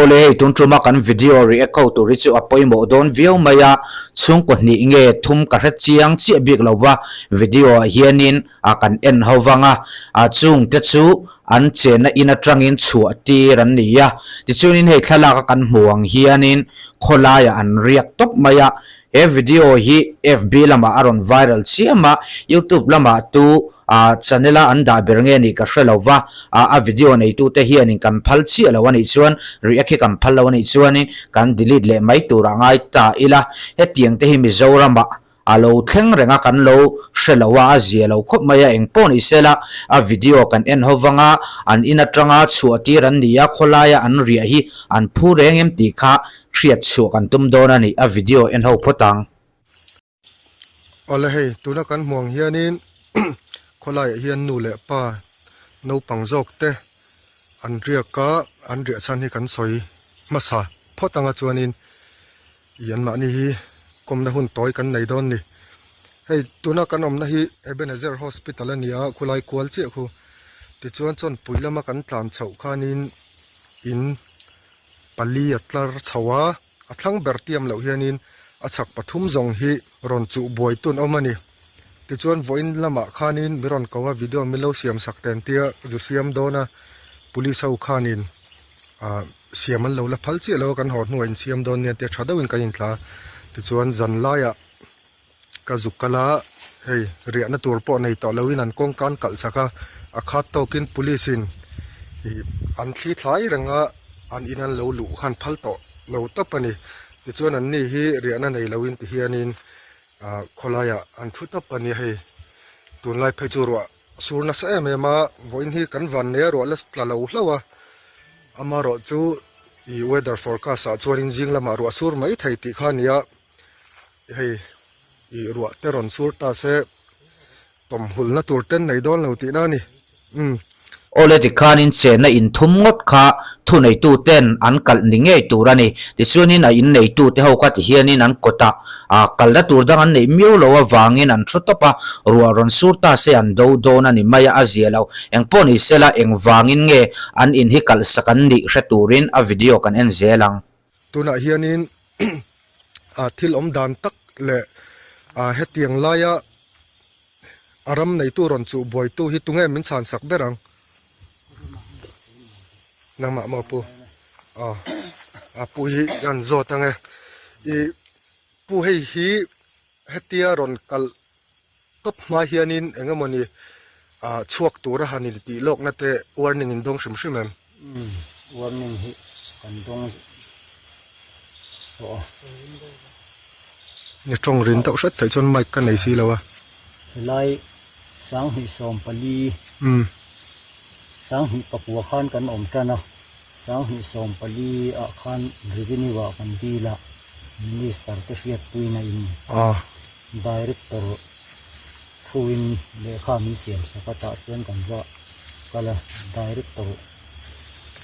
ole tun truma kan video react ko to richu apoi mo don view maya chung ko ni nge thum ka hre chiang chi bik lowa video hianin a kan en howanga a chung te chu an chena in atangin chu ati ran niya ti chunin he thlala kan muang hianin kholaya an riak top maya e video hi FB lama aron viral chiama YouTube lama tu channela anda bernge ni ka hrelowa a video nei tu te hian in kan phal chi alawani chuan react kan phal lawani chuan kan delete le mai tura ngai ta ila he tiang te hi mi zorama alo thleng renga kan lo hrelowa a zielo khop maya engpon isela a video kan en howanga an ina tanga chuati ran nia kholaya an ria hi an phu reng em ti kha thriat chu kan tum dona ni a video en ho photang ole hei tuna kan muang hianin kholai hian nu le pa no pangjok te an ria ka an ria chan hi kan soi masa photanga chuanin yan ma ni hi komna hun toy kan nei don ni hei tuna kan omna hi Ebenezer Hospital ania khulai kwal che khu ti chuan chon puilama kan tlan chho khanin in pali atlar chawa athlang bertiam lo hianin achak pathum zong hi ron chu boi tun omani ti chuan voin lama khanin miron kawa video milo siam sakten tia ju siam dona police ho khanin siaman lo la phal che lo kan hor nuain siam don ne te thadawin kan in tla ti chuan zan laya ka zukala hei ria na tur po nei to lowin an kong kan kal saka akhat to kin police in an thli thlai ranga an inan lo lu khan phal to lo topani ti chuan an ni hi ria na nei lowin ti hianin kholaya an thu topani hei tunlai phechurwa surna sa ema voin hi kan van ne ro las tla lo hlawa amaro chu I weather forecast a chuanin jinglama ro sur mai thei ti khania hei I ro teron sur ta se tom hulna turten nei don lo ti na ni ole ti khanin chena in thum ngot kha thu nei tu ten an kal ni nge turani ti chuanin a in nei tu te ho kha ti hianin an kota a kalda tur dang an nei miu lo awangin an thutopa ruaron surta se an do dona ni maya azielo engpon isela engwangin nge an in hi kal sakan ni hreturin a video kan en zelang tuna hianin a thil om dan tak le a hetiang laya aram nei tu ron chu boi tu hi tunge min chan sak berang nama mo pu pu hi gan zo tange I pu hei hi hetia ron kal top ma hianin engamoni chuak tur hanin ti lok na te warning in dong shim shimem warning hi kan dong so ni tong rin tau sat thai chon mic kan nei si lawa lai sang hi som pali sang hi papua khan kan om kana sang hi som pali a khan rivini wa kan dila minister te fiat tuina in director thuin le kha mi siam sakata chen kan wa kala director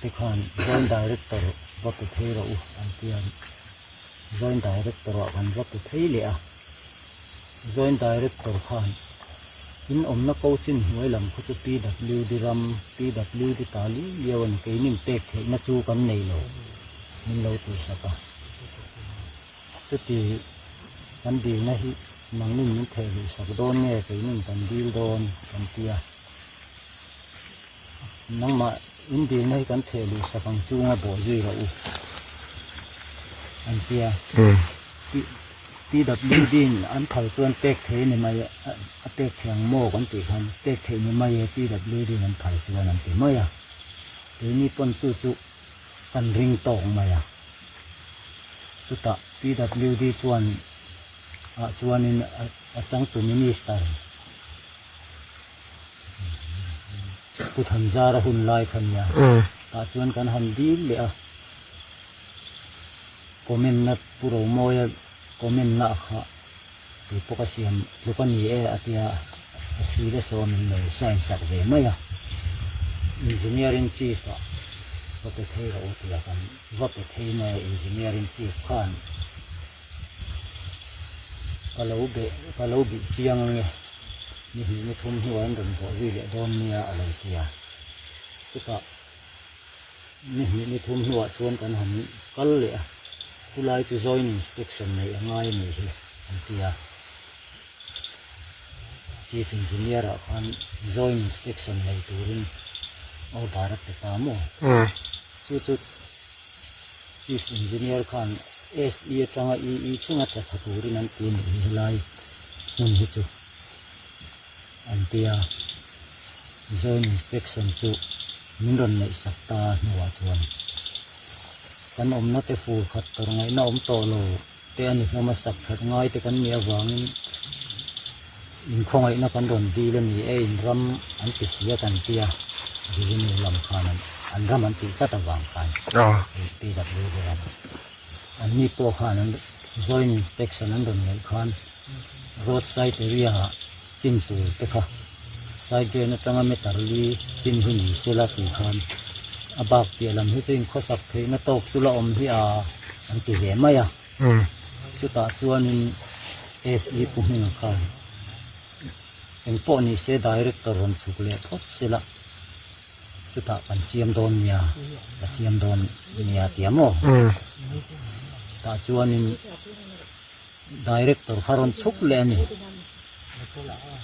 te khan joint director wa te thera u antian joint director wa kan wa te theile a joint director khan in omna coachin huailam khutu PWD ram PWD tali yawan kainim tek the na chu kan nei lo min lo tu saka chuti kan di na hi mangnin min the hi sak don nge kainim kan dil don kan tia nangma in di na hi kan the lu sakang chunga bo zui ra u an tia PWD an thal chuan tek the ni mai a tek thiang mo kan ti khan tek the ni mai PWD an thal chuan an ti maya te ni pon chu kan ring tong maya chuta PWD chuan chuanin a chang tu minister puthan zara hun lai khan ya ta chuan kan han dil le a comment na puro moya comment na kha ti pokasiam lupani e atia asile so min no science sak ve maya engineering chief va pe thei ro tia kan va pe thei na engineering chief khan kalau bi chiang nge ni hi ni thum hi wan ron bo ji le don nia alo tia chuta นี่ทุ่มหัวชวนกันหันก็เลยผู้ไล่จะ join inspection ในง่ายนี่สิอันที่chief engineer คัน join inspection ในตัวนี้เอาบาร์ตตามโมสุด chief engineer คัน SE จังอีช่วงนั้นถ้าตัวนี้นั่นเป็นไล่มันฮิจูอันที่join inspection จูมินรอนในสัปดาห์หัวชวนกันนัดฟูขัดตัวไงน้าโตโลแต่อันนี้มาสักขัดง่ายแต่กันมีหวังอินคงไอ้นักกันรอนดีเลยนี่อินรำอันติเสียกันเตียดีนี่ลำคานันอันรำอันติก็ตะวังกันตีดับเลยกันอันนี้ตัวขานัน joint inspection นั้นรอนไงคัน roadside area จินปูเตค่ะside drain na tanga metarli chin huni sela ti khan abak ti lam hi chin khosak thei na tok chula om hi a an ti ve maya chuta chuanin SE puhning khan eng po ni se director ron chukle phot sela chuta kan siam don nia ka siam don nia tiamo ta chuanin director kharon chukle ni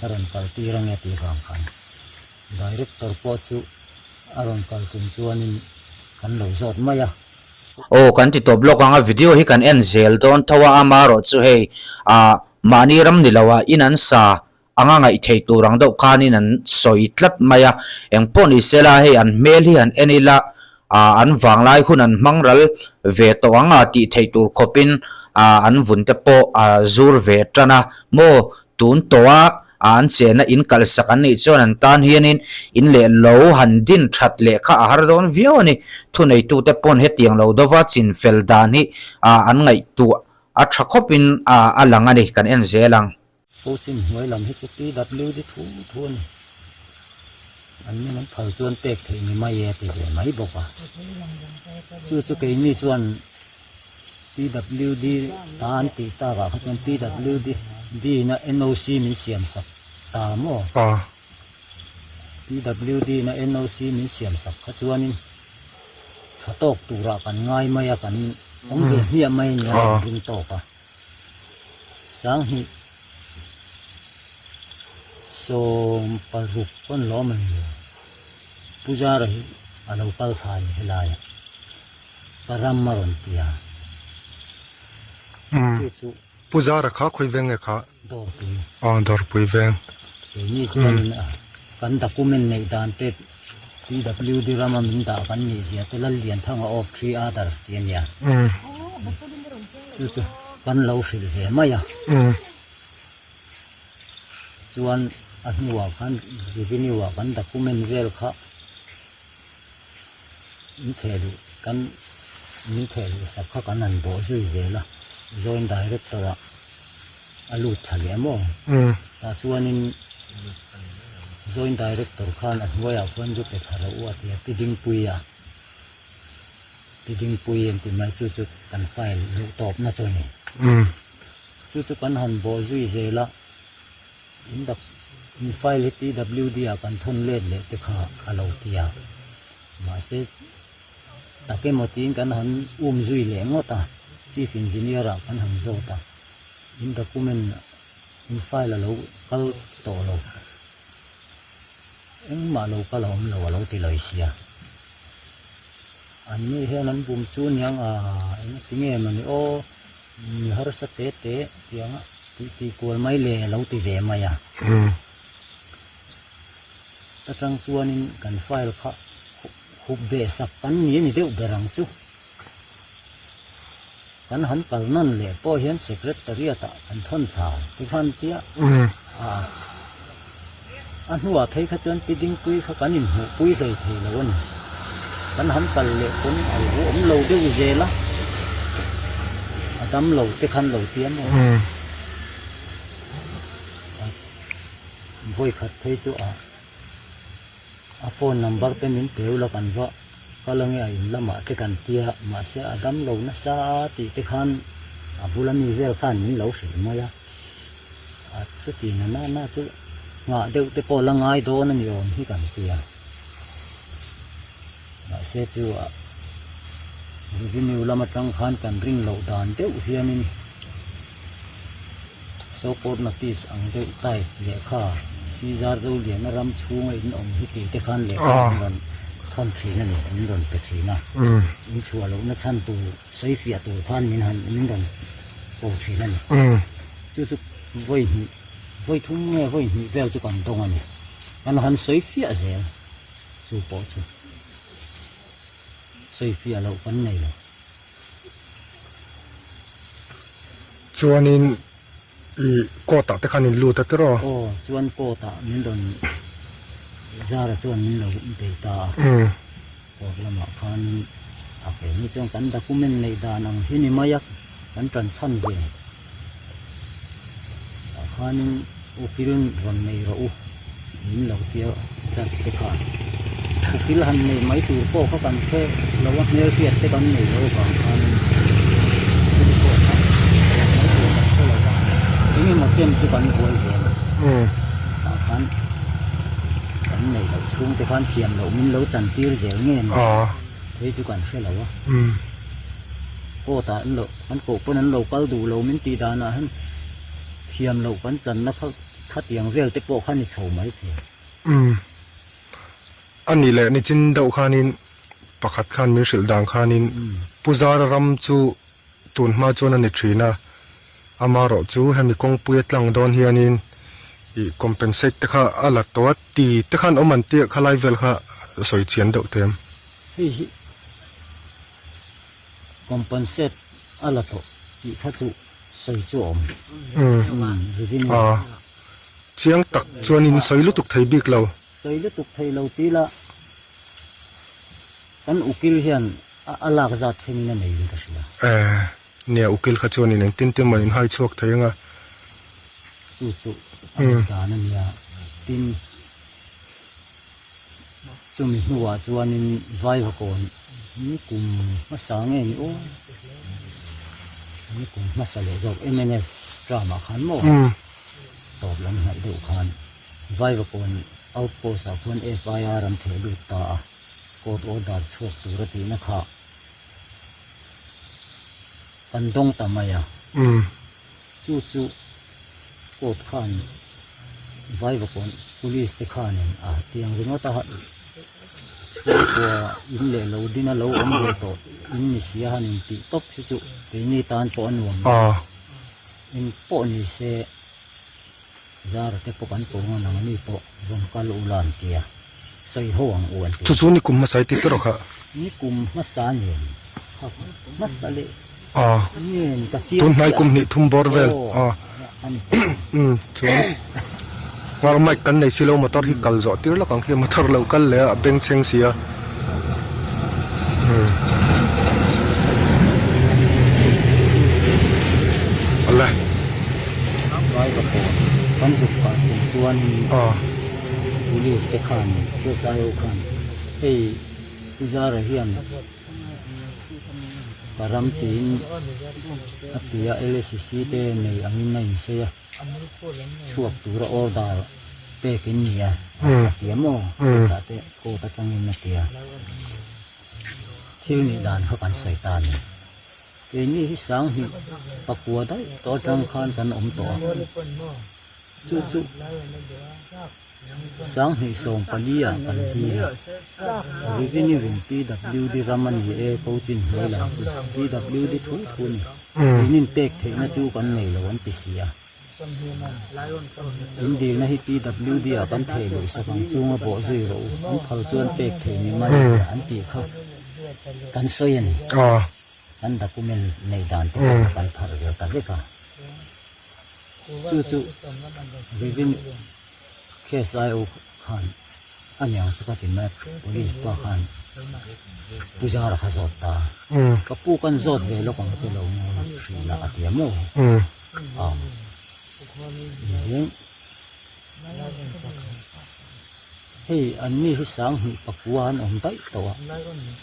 aron kal tirang ya tirang kan director po chu aron kal kum chuanin kan lo zot maya kan ti to blog anga video hi kan en zel don thawa amaro chu hei mani ram nilawa inan sa anga ngai thei turang do kanin an soi tlat maya engpo ni sela hei an mel hi an enila an wanglai hun an mangral ve to anga ti thei tur khopin an vunte po zur ve tana mo tun towa an chena in kal sakan ni chon an tan hianin in le lo han din that le kha har don vio ni thunei tu te pon hetiang lo dowa chin fel dan hi an ngai tu a thakopin alanga ni kan en zelang po chin hoi lam hi chu PWD thun an ni man phal chuan tek thei ni mai e te ve mai boka chu ke ni chuan PWD tan ti ta ga chuan PWD di na NOC min siam sak ta mo PWD na NOC min siam sak kha chuanin khatok tura kan ngai maya kan ong be hi mai nya ring to ka sang hi so paruk kon lo man puja rahi alo pal khai helaya param maron tia chu puja rakha khoi veng kha dor pi dor pui veng ni chuan kan document nei dan te PWD rama min da kan ni sia te lal lian thanga of 3 others tian ya chu kan lo sil he maya chuan a hnuwa kan revenue wa kan document vel kha ni thelu kan ni thelu sakha kan an bo zui vela joint director alu thale mo ta chuanin joint director khan a hnuaya khan ju pe thara wa ti piding pui en ti mai chu kan file lu top na choni chu kan han bo zui zela in da in file PWD a kan thon le te kha alo tia ma se take motin kan han zui le ngota chief engineer a kan han zota in document in file alo kal to lo eng ma lo ka lo ti loi sia an ni he nan bum chu nyang tinge mani o ni har sa te tiang ti kol mai le lo ti ve maya ta tang chuanin kan file kha khub be sak kan ni deuh berang chu kan han kal nan le po hian secretariat kan thon tha ti khan tia a hnuwa thei kha chuan piding pui kha kanin hu pui thei lo ni kan han kal le kun al hu om lo deuh zela adam lo te khan lo tiam voi khat thei chu a phone number pe min teu la kan wa kalange a in lama te kan tia ma se adam lo na sa ti te khan abulani vel khan min lo sil maya chu ti na chu nga deuh te po la ngai do na ni om hi kan tia ma se chu revenue lama tang khan kan ring lo dan deuh hianin support notice ang deuh tai lekha sizar zo lian ram chhunga in om hi ti te khan lekha ron thon thina ni in ron pe thina in chua lo na chan tu sei fia tu khan min han in ron po thina ni chu chu voi thum nge voi ni vel chu kan dong ani an han sei fia zel chu po chu sei fia lo kan nei lo chuanin i kota te khanin lu ta tero chuan ko ta min don zara chuan min lo te ta por lama khan a pe ni chong kan document nei dan ang hini mayak kan tran chan ve a khanin ukilun ron nei ro min lo tia cha chi ka ukil han nei mai tu ko ka kan phe lo wa ner fiat te kan nei ro ka khan ini macam tu kan boleh je. Kan này lâu xuống thì con thiềm lâu mình lâu chẳng tiêu dễ nghe thế chứ còn sẽ lâu á cô ta lâu con cổ con ăn lâu cao đủ lâu mình tì đà na hắn thiềm lâu con chẳng nó khát tiếng về tới bộ khăn thì sầu mấy thế anh này lại nên trên đậu khanin pakhat khan mình sửa đàng khanin puzar ram chu tun ma chu anh này na amaro chu hemi kong puet lang don hianin i compensate te kha ala to ti te khan oman te khalai vel kha soi chian deuh tem hi compensate ala to ti kha chu soi chu om chiang tak chuanin soi lutuk thei bik lo soi lutuk thei lo ti la kan ukil hian alak za thing na nei ka sila nia ukil kha chuanin en tin tin manin hai chuak theinga chu kana nia tin chumi huwa chuanin vai va kon ni kum ma sang e ni o ni kum ma sa le jok MNF drama khan mo top lam hai do khan vai va kon outpost a kon FIR am the du ta court order chok tu ra ti na kha pandong tamaya chu court khan vai va kon police te khan tiang ringa ta ha ko in le lo dina lo om go to in ni sia hanin ti top hi chu te ni tan po anuam in po ni se zar te po kan po nang ni po ron kal ulan tia sai ho ang uan chu ni kum ma sai ti tro kha ni kum ma sa ni ma sa le ni ka chi tun nai kum ni thum bor vel chu war mai kan nei silo motor hi kal zo tir la kang hi motor lo kal le a beng cheng sia Allah vai ka po kan su ka chuan police te khan ke sai o khan ei uzara hian param tin atia LCC te nei angin nei se chuak tura order pe kin nia tiamo ta te ko ta tangin na tia thil ni dan ha kan saitan e ni hi sang hi pakua dai to tang khan kan om to chu sang hi som palia kan ti revenue rin PWD raman hi e coachin hola PWD thu kun nin tek the na chu kan nei lo an ti sia in dil na hi PWD a kan the lo sa kan chunga bo zero an phal chuan tek the ni mai an ti kha kan soyen kan document nei dan te kan phar jo ta ve ka chu revenue KSIO khan anyang sa katina police pa khan puzara khazot ta kapu kan zot ve lo kang chelo sila atiamo hey anni hi sang hi pakuan om dai to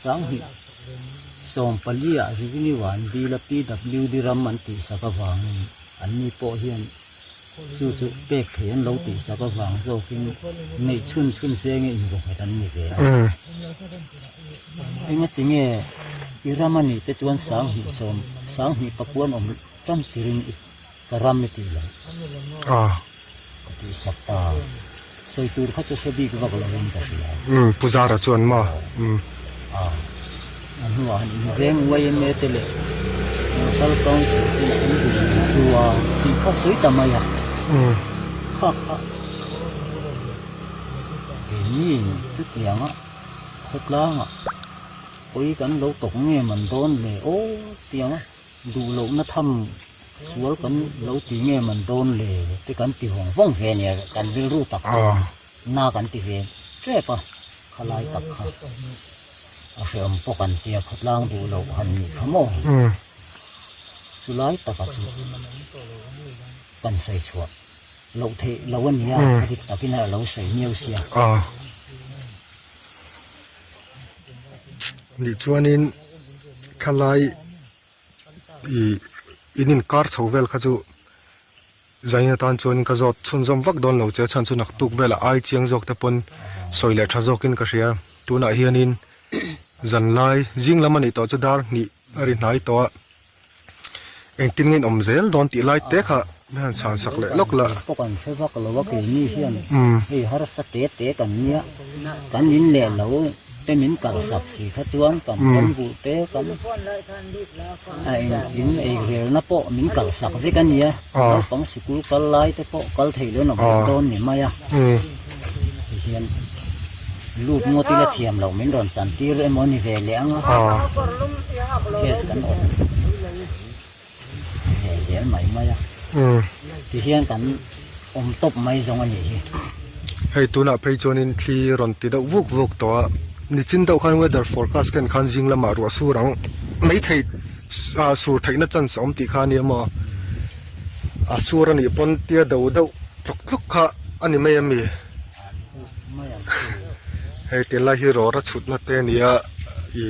sang hi som palia jivini wan di la PWD raman ti sakawang anni po hian chú chú bê khiển lâu tỷ sa có vàng rồi kinh này chun xe nghe nhiều phải đánh như vậy anh ấy tiếng nghe Iramani te chuan sáng hi papuan om trăm tiring karamiti la ti sakta soi tur kha chu sebi ka bakla wen ka sia puzara chuan ma anu an reng wai me tele sal kong chu an du chuwa ti kha soi tamaya kha ni su tianga khotla ôi cắn lâu tục nghe mình đón lệ ô tiếng đủ lâu nó thầm xuống cắn lâu tí nghe mình đón lệ cái cắn tì hoàng vong về nhà cắn đi ru tập na cắn tì về trẻ pa khai tập khá ở ông bốc cắn tiệt khát lang đủ lâu hành nhị khám ô su lái tập chú cắn say chuột lâu thế lâu anh nhá đi tập cái này lâu say nhiều xia ni chuanin khalai inin kar chhovel kha chu zaina tan chuan ka zot chun zom vak don lo che chan chu nak tuk vela ai chiang jok te pon soile tha zokin ka ria tuna hianin zan lai jing lamani to chu dar ni ari nai to eng tin ngin om zel don ti lai te kha nan chan sak le lok la pokan se vak lo vak ni hian ei har sa te kan nia kan in le lo te min kal sak si kha chuan kam kan bu te kam ai in ei rel na po min kal sak ve kan nia pang sikul kal lai te po kal thei lo na don ni maya hian lut mo ti la thiam lo min ron chan ti re mo ni ve leang yes kan on zel mai maya ti hian kan top mai zong ani hei tuna phei chonin thli ron ti do vuk vuk to ni chin do khan weather forecast kan khan jing lama ro surang mai thei sur theina chan som ti kha ni ma asura ni pon tia do do tlok tlok kha ani mai ami hei te la hi ro ra chut na te nia i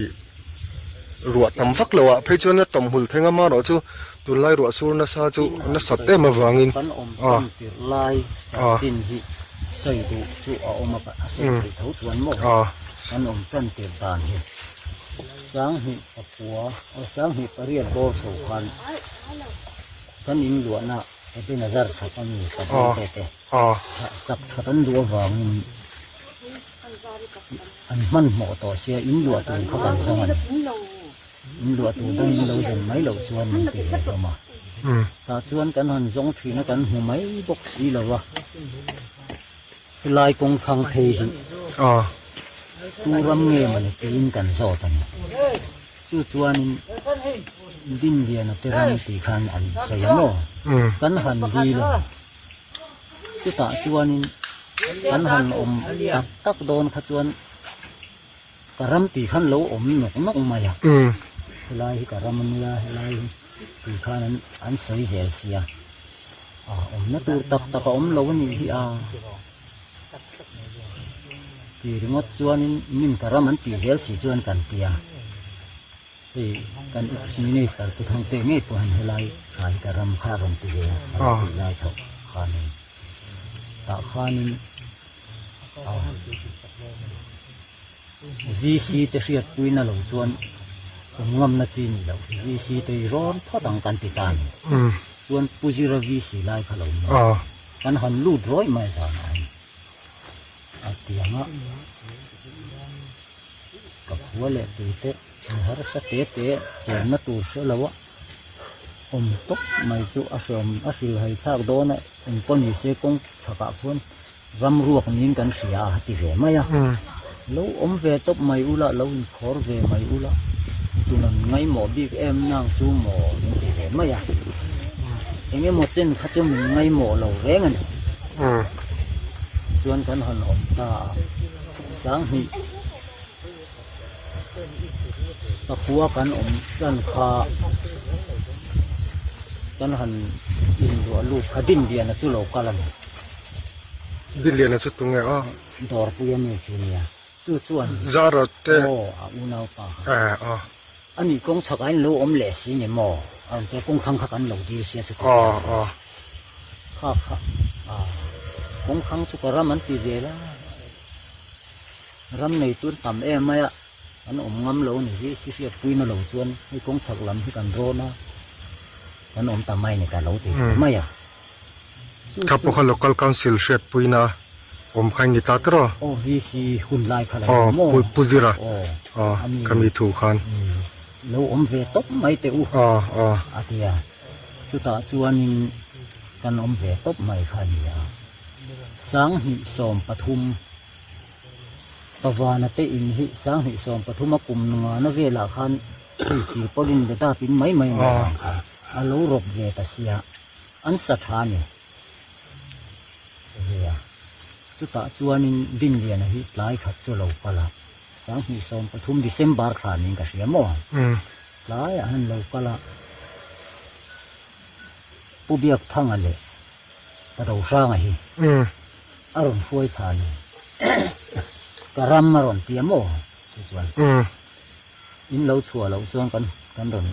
ruat tam vak lawa phei chon na tom hul thenga ma ro chu tun lai ro sur na sa chu na sat te ma wangin kan tir lai chin hi sei du chu a oma pa ase ti tho chuan mo kan tan tir dan hi sang hi apua sang hi pariat bo chho khan kan in lu na pe nazar sa kan ni ka te sak thatan du wangin an man mo to sia in lu tu kha kan sang an in lu tu dang in lo zen mai lo chuan ni ti he ma ta chuan kan han zong thi na kan hu mai bok si lo wa lai kong phang thei hi tu ram nge man tin kan zo tan chu chuan din dia na te ram ti khan an sayamo kan han ri lo chu ta chuan kan han tak tak don kha chuan karam ti khan lo nok nok ma ya lai karam nia lai ti khan an soi zel sia na tu tak tak lo ni hi ti ringot chuan min karam an ti zel si chuan kan tia kan ex minister tu thang te nge puan helai khai karam kha ron ti ve lai chho khanin ta khanin VC te riat puina lo chuan ngam na chi ni lo VC te ron phatang kan ti tan chuan puzira VC lai kha lo kan han lut roi mai sa na atianga ka khwale te har sa te chen na tur se lawa tok mai chu asom asil hai thak do na in pon ni se kong thaka phun ram ruak nin kan ria ti ve maya lo ve top mai ula lo in khor ve mai ula tunan ngai mo big em nang su mo ti ve maya enge mo chen kha chu ngai mo lo reng an chuan kan han ta sang hi ta khuwa kan kan kha kan han in ro lu khadin dia na chu lo kalan dilian na chu tunga dor pu ya ni chunia chu chuan zara te unau pa ani kong chakai lo le si ni mo an te kong khang kha kan lo dir sia chu ข้าคงครั้งสุกรำมันตีเจละรำในตุนต่ำไหมอ่ะอันงำเหลาหนี่สิเสียปุยน่ะเหลาจวนให้คงสักลำให้กันโรนะอันต่ำไม่ในการเหลาตีไม่อ่ะครับพวก local council เสียปุยนะใครนิตาตรอโอ้วีซีหุ่นลายขนาดปุจิระก็มีถูกคันแล้วเวทบไม่เตอุอาเทียสุตาชวนกันเวทบไม่ขันยาสังหิสมปทุมปวานเตอินหิสังหิสมปทุมกุมงานเวลาขันที่สีปรินเดตาปินไม่อาลูรบเวตเสียอันสถานีเฮียสุตาชวนดินเวียนหิหลายขัดสุโลปละสังหิสมปทุมดิเซมบาร์ขานิงกเสียมั่วหลายอันโลปละผู้เบียกทั้งอันเลยกระโดดสร้างหิอารมณ์ช่วยผ่านกระรำมารอนเตียมโม่ทุกวันอินเราชัวเราชวนกันรอน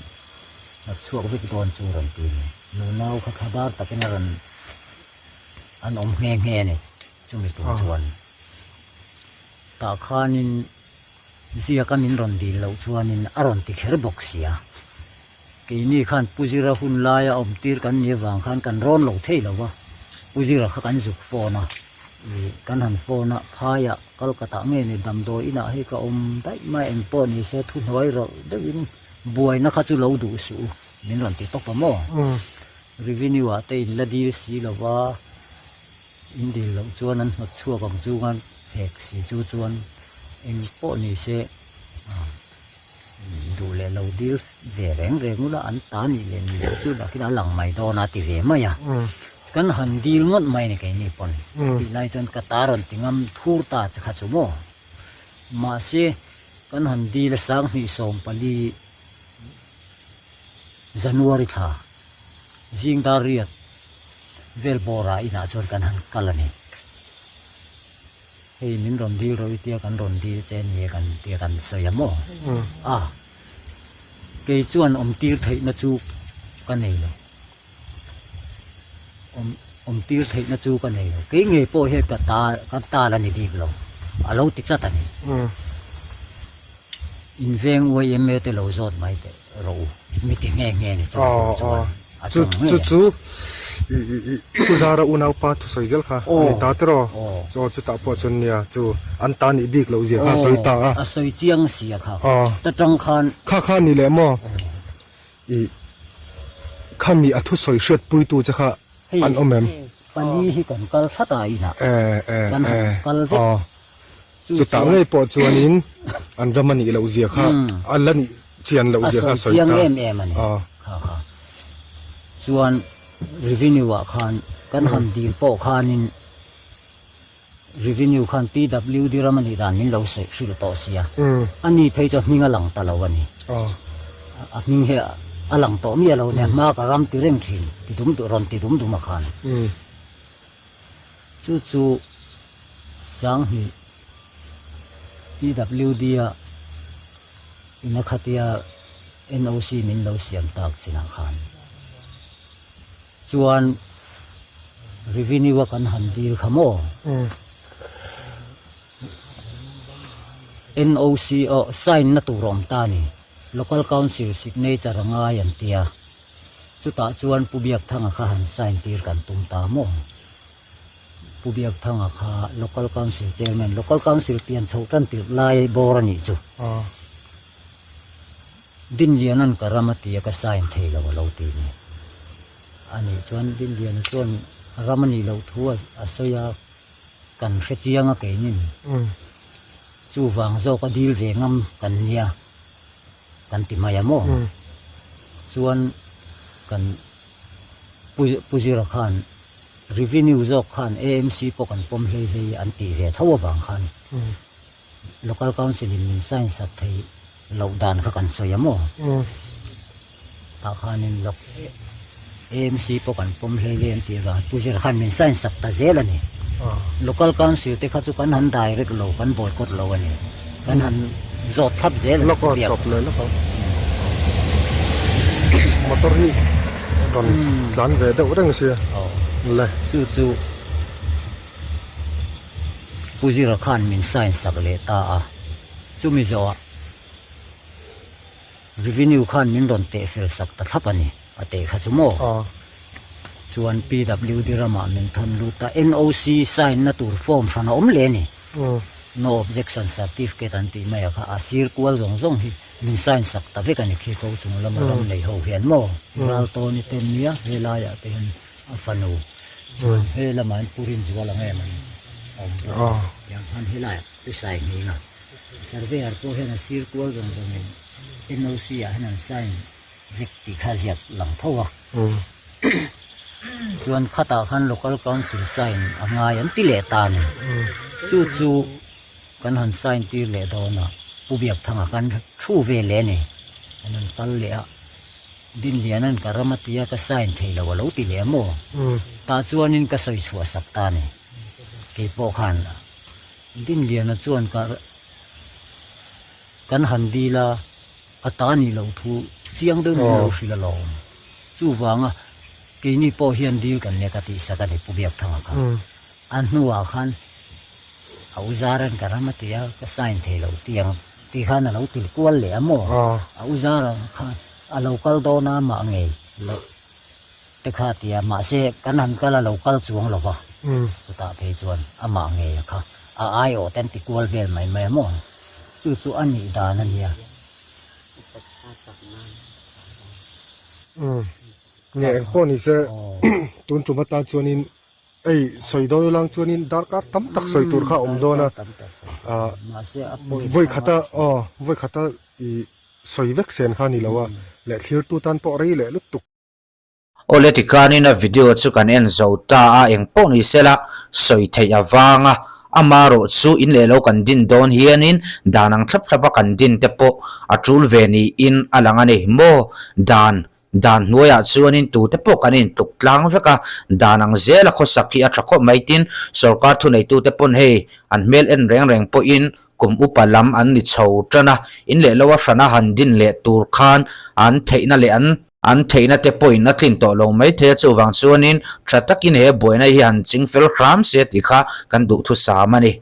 นับชัวก็ไปโดนจูรอนตีนหนูน่าเขาขาบาร์ตะเป็นรอนอันแง่เนี่ยช่วงนี้ตัวชวนตาขานินเสียกันนินรอนดีเราชวนนินอารมณ์ติดเขรบกเสียกีนี่ขันปุจิระหุ่นลายตีร์กันเนี่ยวางขันกันร้อนเหลาเท่แล้ววะปุจิระขันจุกโฟนะกันหันโฟนะพายะกัลกตะเงี้ยนี่ดำโดยน่ะให้ก็ได้ไม่เอ็นปนี่เสียทุนไว้เราได้ยินบวยนักจุเราดูสูนินรันติตกปะโม่รีวิวว่าแต่อินละดีสีแล้วว่าอินดีเราจวนนั้นมาชั่วกับจูกันเหกสีจูจวนเอ็นปนี่เสียดูแลเราดีเวรงมุละอันตานี่เลยนี่จุดที่เราหลังไม่โดนติเวไม่อะกันหันดีงดไม่ในแกนี่ปนที่นายจนกระตารอนติงมทูตาจะขัดสมอมาเสียกันหันดีละสังหิสมปลีจันวาริธาจิงดารียเวลบอราอินาจนกันหันกัลนี่ให้มินรอนดีเราเตียกันรอนดีเจนเยกันเตียกันเสียมอเกยจวนตีร์ไทยนัจูกันนี่เลยตีร์ไทยนัจูกันนี่เลยเกยเงยโปเฮกันตาละนี่ดีกเราเราติดจัดนี่อินเวงวัยเมตเราจอดไม่แต่เราไม่ติดแง่เนี่ยจู่ผู้ชายเราอุณหภูมิสวยจังค่ะตาตรอจู่ตาปวดจนเนี่ยจู่อันตานี่บิ๊กเราเสียค่ะสวยตาสวยเจียงเสียค่ะแต่จังคันข้านี่แหละมั่วข้ามีอัตุสวยเชิดปุยตูจ้ะค่ะอันอมแมมปันนี้กันกัลชัดายนะกันกัลจู่ตาเลยปวดจวนนินอันดมันนี่เราเสียค่ะอันละนี่เชียนเราเสียค่ะสวยตามันส่วนรีวิวขันกันหันดีโปขันินรีวิวขัน TW ดีรามันดีด้านนี้เราเสกสุดโตเสียอันนี้เพย์จะมีงหลังตะลาวันนี้อันนี้เหรอหลังโตมีเราเนี่ยมากรำตีเร่งถิ่นตีดุมตัวรอนตีดุมมาขันจู่สังหิ TW ดีอินขัตยา NOC มินเราเสียมตากสินาขันจวนรีวิวกันหันดีขโมNOC ไซน์นัตุรมตานี local council signature ง่ายอันเตียสุดท้ายจวนผู้เบียกทั้งอาคารไซน์ตีกันตุ่มตาโมผู้เบียกทั้งอาคาร local council chairman local council เปลี่ยนชาวกันติดลายโบราณนี่จูดินเลียนันกระมาตีก็ไซน์เทลเราตีนี่อันนี้ชวนดินเดียนชวนรามันนี่เราทั่วอาศัยกันเสียงอะไรนี่จู่ฟังโซก็ดีลเวงมกันเนี่ยกันติมายโมชวนกันปุจิระขันรีวิวโซขัน AMC ปกันปมเลยอันตีเวทว่าบางขัน local council มีไซน์สักทีเราดันกันสวยโมตาขันนี่เราAMC ปกันปมเลยอันตีกันปุจิระขันมีไซน์สักตาเจลนี่local council ที่เขาจะกันหันได้เรียกเรากันบอยกดเราเนี่ยกันหันจอดทับเจลแล้วก็จบเลยแล้วก็มอเตอร์นี่ตอนหลานเวดเรื่องเสีย le chu puzira khan min sign sak le ta a chu mi zo revenue khan min don te fel sak ta thapani ate kha chu mo chuan PWD rama min thon lu ta NOC sign na tur form thana om le ni no objection certificate an ti mai kha a circular zong hi min sign sak ta ve kan khi ko chung lam ram nei ho hian mo ral to ni ten nia hela ya ten afanu he laman purin zwala nge man yang han hela tu sai ni na surveyor ko he na circular zong in NOC ya han sign victi khaziat lang thowa chuan khata khan local council sign anga yan ti le ta ni chu kan han sign ti le do na pubiak thanga kan thu ve le ni anan kal le a din lianan karamatia ka sign theilo lo ti le mo ta chuanin ka soi chhuwa sak ta ni ke po khan din liana chuan kan han dila atani lo thu chiang de lo sila lo chu wanga ke ni po hian dil kan le ka ti saka de pubiak thanga ka an nuwa khan auzaran karamatia ka sign theilo tiang ti khan lo til kual le amo auzaran khan a local do na ma nge lo te kha tia ma se kanan kala local chuang lo ba so ta the chuan ama nge kha a ai authentic kual vel mai mai mo chu ani da na nia nghe anh po ni se tun tu mata chuanin ei soi do lang chuanin dar ka tam tak soi tur kha om do na ma se voi khata I soi vek sen kha ni lawa le thlir tu tan po rei le lut tuk ole tikani na video chu kan en zo ta a eng po ni sela soi thei awanga amaro chu in le lo kan din don hianin danang thlap thlapa kan din te po atul ve ni in alangani mo dan nuaya chuanin tu te po kanin tuklang veka danang zela khosaki athakho maitin sarkar thu nei tu te pon he an mel en reng po in kum upalam an ni chho tana in le lowa sana han din le tur khan an theina le an theina te point na thlin to lo mai the chu wang chuanin thatakin he boina hi an chingfel khram se ti kha kan du thu sa mani